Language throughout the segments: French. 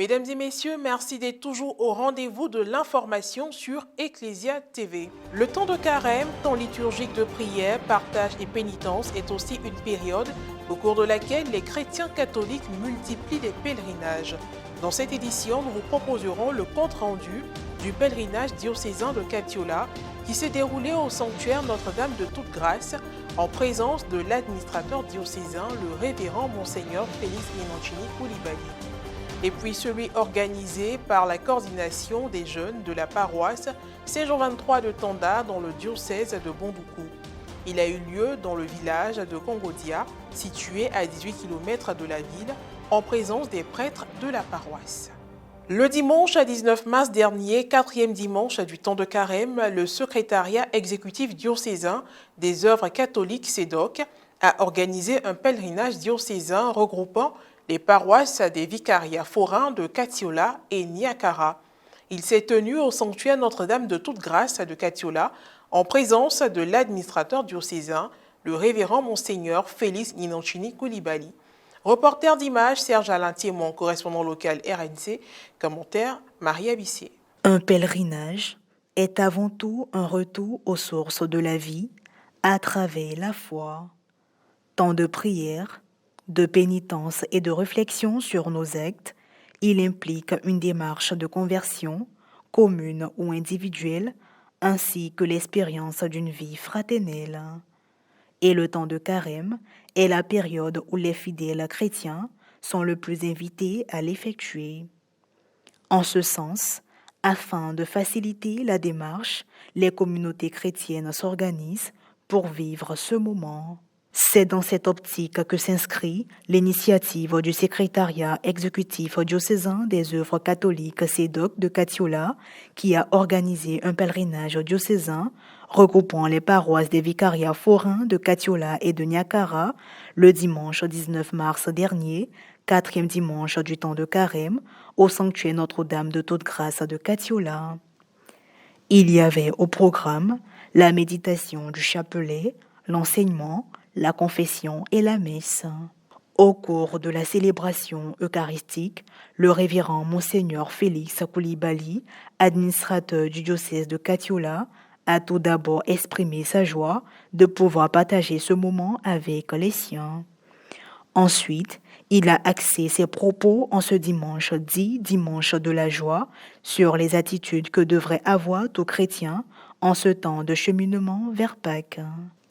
Mesdames et messieurs, merci d'être toujours au rendez-vous de l'information sur Ecclesia TV. Le temps de carême, temps liturgique de prière, partage et pénitence est aussi une période au cours de laquelle les chrétiens catholiques multiplient les pèlerinages. Dans cette édition, nous vous proposerons le compte-rendu du pèlerinage diocésain de Katiola qui s'est déroulé au sanctuaire Notre-Dame de Toute Grâce en présence de l'administrateur diocésain, le révérend Monseigneur Félix Minancini Koulibaly. Et puis celui organisé par la coordination des jeunes de la paroisse Saint-Jean 23 de Tanda dans le diocèse de Bondoukou. Il a eu lieu dans le village de Kongodia, situé à 18 km de la ville, en présence des prêtres de la paroisse. Le dimanche 19 mars dernier, quatrième dimanche du temps de carême, le secrétariat exécutif diocésain des œuvres catholiques SEDOC a organisé un pèlerinage diocésain regroupant les paroisses des vicariats forains de Katiola et Niakara. Il s'est tenu au sanctuaire Notre-Dame de Toute Grâce de Katiola en présence de l'administrateur diocésain, le révérend Monseigneur Félix Minancini Koulibaly. Reporter d'images, Serge Alain Thiémon, correspondant local RNC. Commentaire, Marie Abissier. Un pèlerinage est avant tout un retour aux sources de la vie à travers la foi. Temps de prière, de pénitence et de réflexion sur nos actes, il implique une démarche de conversion, commune ou individuelle, ainsi que l'expérience d'une vie fraternelle. Et le temps de carême est la période où les fidèles chrétiens sont le plus invités à l'effectuer. En ce sens, afin de faciliter la démarche, les communautés chrétiennes s'organisent pour vivre ce moment. C'est dans cette optique que s'inscrit l'initiative du secrétariat exécutif diocésain des œuvres catholiques SEDOC de Katiola qui a organisé un pèlerinage diocésain regroupant les paroisses des vicariats forains de Katiola et de Niakara le dimanche 19 mars dernier, quatrième dimanche du temps de carême, au sanctuaire Notre-Dame de Toute Grâce de Katiola. Il y avait au programme la méditation du chapelet, l'enseignement, la confession et la messe. Au cours de la célébration eucharistique, le révérend Monseigneur Félix Koulibaly, administrateur du diocèse de Katiola, a tout d'abord exprimé sa joie de pouvoir partager ce moment avec les siens. Ensuite, il a axé ses propos en ce dimanche dit dimanche de la joie sur les attitudes que devrait avoir tout chrétien en ce temps de cheminement vers Pâques.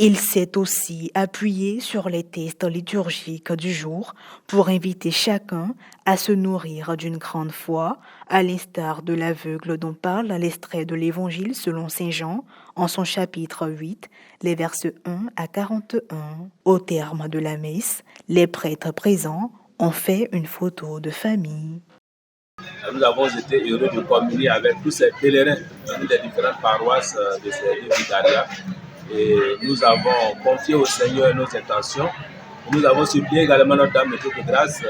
Il s'est aussi appuyé sur les textes liturgiques du jour pour inviter chacun à se nourrir d'une grande foi, à l'instar de l'aveugle dont parle l'extrait de l'Évangile selon saint Jean en son chapitre 8, les versets 1 à 41. Au terme de la messe, les prêtres présents ont fait une photo de famille. Nous avons été heureux de communier avec tous ces pèlerins venus des différentes paroisses de ces deux vicariats. Et nous avons confié au Seigneur nos intentions. Nous avons supplié également notre Dame de toute grâce,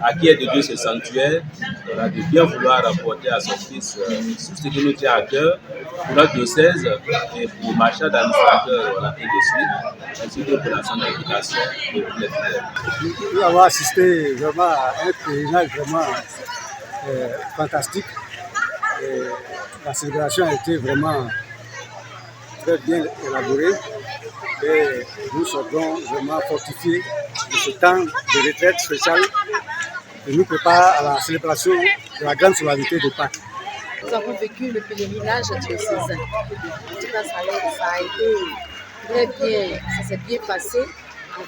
à qui est dédié ce sanctuaire, de bien vouloir apporter à son Fils tout ce qui nous tient à cœur pour notre diocèse et pour marcher d'administrateur et de suite, ainsi que pour la sanctification de tous les fidèles. Nous avons assisté vraiment à un pèlerinage vraiment fantastique. Et la célébration a été vraiment très bien élaborée et nous serons vraiment fortifiés de ce temps de retraite spéciale qui nous prépare à la célébration de la grande solennité de Pâques. Nous avons vécu le pèlerinage diocésain. En tout cas, ça a été très bien, ça s'est bien passé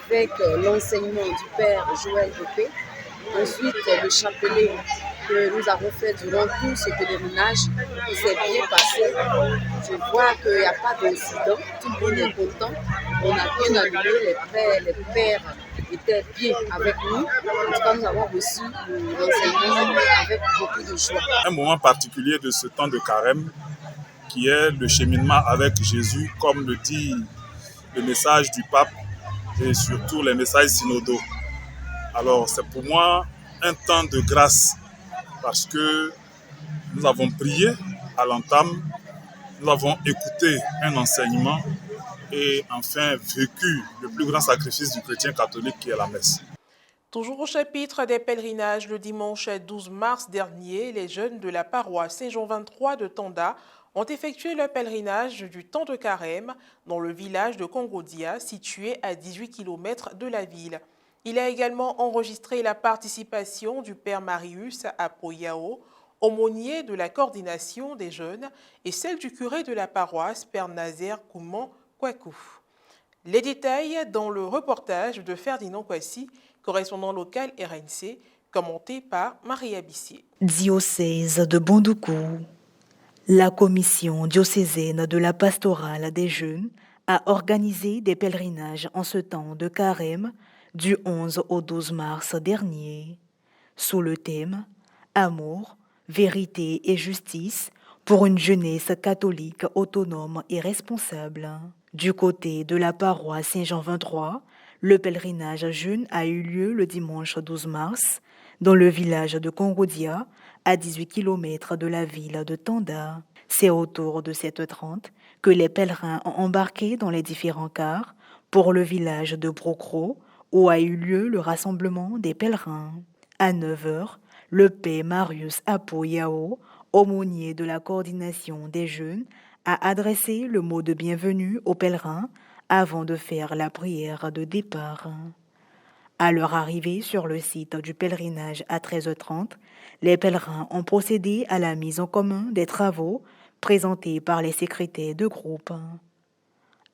avec l'enseignement du Père Joël Bopé. Ensuite, le chapelet que nous avons fait durant tout ce pèlerinage, il s'est bien passé. Je vois qu'il n'y a pas d'incident, tout le monde est content. On a bien allumé, les pères étaient bien avec nous. En tout cas, nous avons reçu l'enseignement avec beaucoup de joie. Un moment particulier de ce temps de carême qui est le cheminement avec Jésus, comme le dit le message du pape et surtout les messages synodaux. Alors, c'est pour moi un temps de grâce parce que nous avons prié à l'entame, nous avons écouté un enseignement et enfin vécu le plus grand sacrifice du chrétien catholique qui est la messe. Toujours au chapitre des pèlerinages, le dimanche 12 mars dernier, les jeunes de la paroisse Saint-Jean 23 de Tanda ont effectué le pèlerinage du temps de carême dans le village de Kongodia, situé à 18 km de la ville. Il a également enregistré la participation du père Marius Apoyao, aumônier de la coordination des jeunes, et celle du curé de la paroisse, père Nazaire Kouman Kwakou. Les détails dans le reportage de Ferdinand Kwasi, correspondant local RNC, commenté par Maria Bissier. Diocèse de Bondoukou. La commission diocésaine de la pastorale des jeunes a organisé des pèlerinages en ce temps de carême du 11 au 12 mars dernier, sous le thème « Amour, vérité et justice pour une jeunesse catholique autonome et responsable ». Du côté de la paroisse Saint-Jean 23, le pèlerinage jeune a eu lieu le dimanche 12 mars dans le village de Kongodia, à 18 km de la ville de Tanda. C'est autour de 7h30 que les pèlerins ont embarqué dans les différents cars pour le village de Brocro, où a eu lieu le rassemblement des pèlerins. À 9h, le père Marius Apoyao, aumônier de la coordination des jeunes, a adressé le mot de bienvenue aux pèlerins avant de faire la prière de départ. À leur arrivée sur le site du pèlerinage à 13h30, les pèlerins ont procédé à la mise en commun des travaux présentés par les secrétaires de groupe.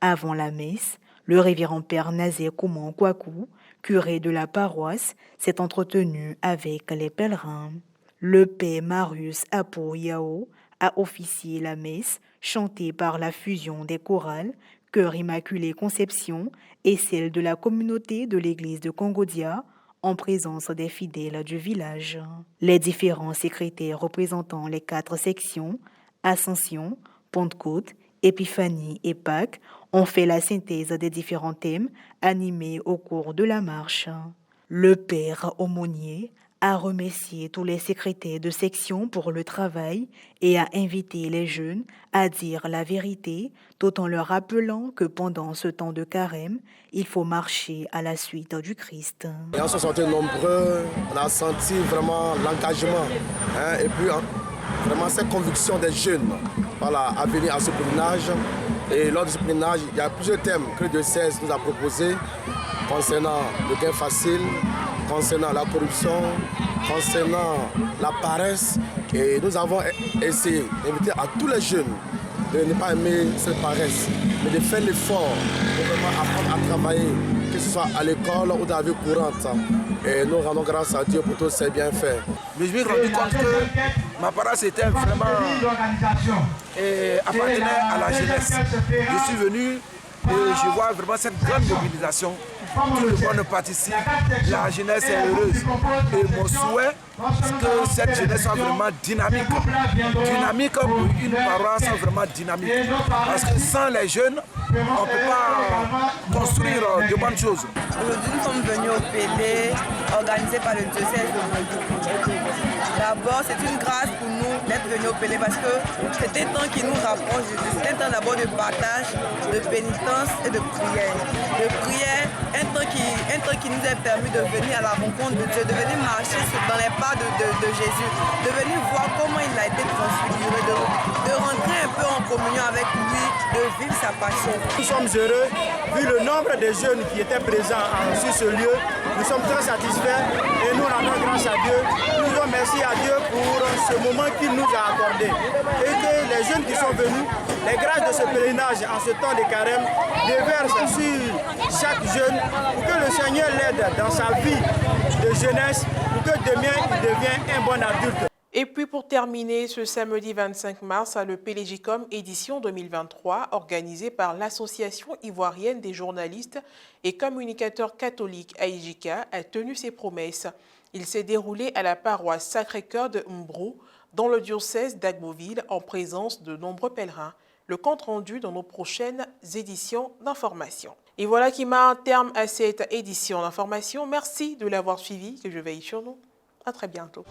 Avant la messe, le révérend père Nazaire Kouman Kwakou, curé de la paroisse, s'est entretenu avec les pèlerins. Le père Marius Apoyao a officié la messe chantée par la fusion des chorales Cœur Immaculée Conception et celle de la communauté de l'église de Kongodia en présence des fidèles du village. Les différents secrétaires représentant les 4 sections, Ascension, Pentecôte, Épiphanie et Pâques, ont fait la synthèse des différents thèmes animés au cours de la marche. Le père aumônier a remercié tous les secrétaires de section pour le travail et a invité les jeunes à dire la vérité tout en leur rappelant que pendant ce temps de carême, il faut marcher à la suite du Christ. Et on se sentait nombreux, on a senti vraiment l'engagement et puis vraiment cette conviction des jeunes à venir à ce pèlerinage. Et lors de ce pèlerinage, il y a plusieurs thèmes que le diocèse nous a proposés concernant le gain facile, concernant la corruption, concernant la paresse. Et nous avons essayé d'inviter à tous les jeunes de ne pas aimer cette paresse, mais de faire l'effort pour vraiment apprendre à travailler, que ce soit à l'école ou dans la vie courante. Et nous rendons grâce à Dieu pour tous ces bienfaits. Je me suis rendu compte que ma paroisse était vraiment appartenait à la jeunesse. Je suis venu et je vois vraiment cette grande mobilisation. Tout le monde participe, la jeunesse est heureuse. Et mon souhait, c'est que cette jeunesse soit vraiment dynamique. Dynamique pour une paroisse vraiment dynamique. Parce que sans les jeunes, on ne peut pas construire de bonnes choses. Aujourd'hui, nous sommes venus au Pélé, organisé par le diocèse de Bondoukou. D'abord, c'est une grâce pour nous d'être venus au Pélé parce que c'est un temps qui nous rapproche de Dieu. C'est un temps d'abord de partage, de pénitence et de prière. De prière, un temps qui nous a permis de venir à la rencontre de Dieu, de venir marcher dans les pas de Jésus, de venir voir comment il a été transfiguré, de rentrer un peu en communion avec lui, de vivre sa passion. Nous sommes heureux, vu le nombre de jeunes qui étaient présents sur ce lieu. Nous sommes très satisfaits et nous rendons grâce à Dieu. Nous disons merci à Dieu pour ce moment qu'il nous a accordé. Et que les jeunes qui sont venus, les grâces de ce pèlerinage en ce temps de carême déversent sur chaque jeune pour que le Seigneur l'aide dans sa vie de jeunesse, pour que demain il devienne un bon adulte. Et puis pour terminer, ce samedi 25 mars, le Pélégicom édition 2023, organisé par l'Association ivoirienne des journalistes et communicateurs catholiques AIJICA, a tenu ses promesses. Il s'est déroulé à la paroisse Sacré-Cœur de Mbrou, dans le diocèse d'Agboville, en présence de nombreux pèlerins. Le compte rendu dans nos prochaines éditions d'information. Et voilà qui met un terme à cette édition d'information. Merci de l'avoir suivi, que je veille sur nous. À très bientôt.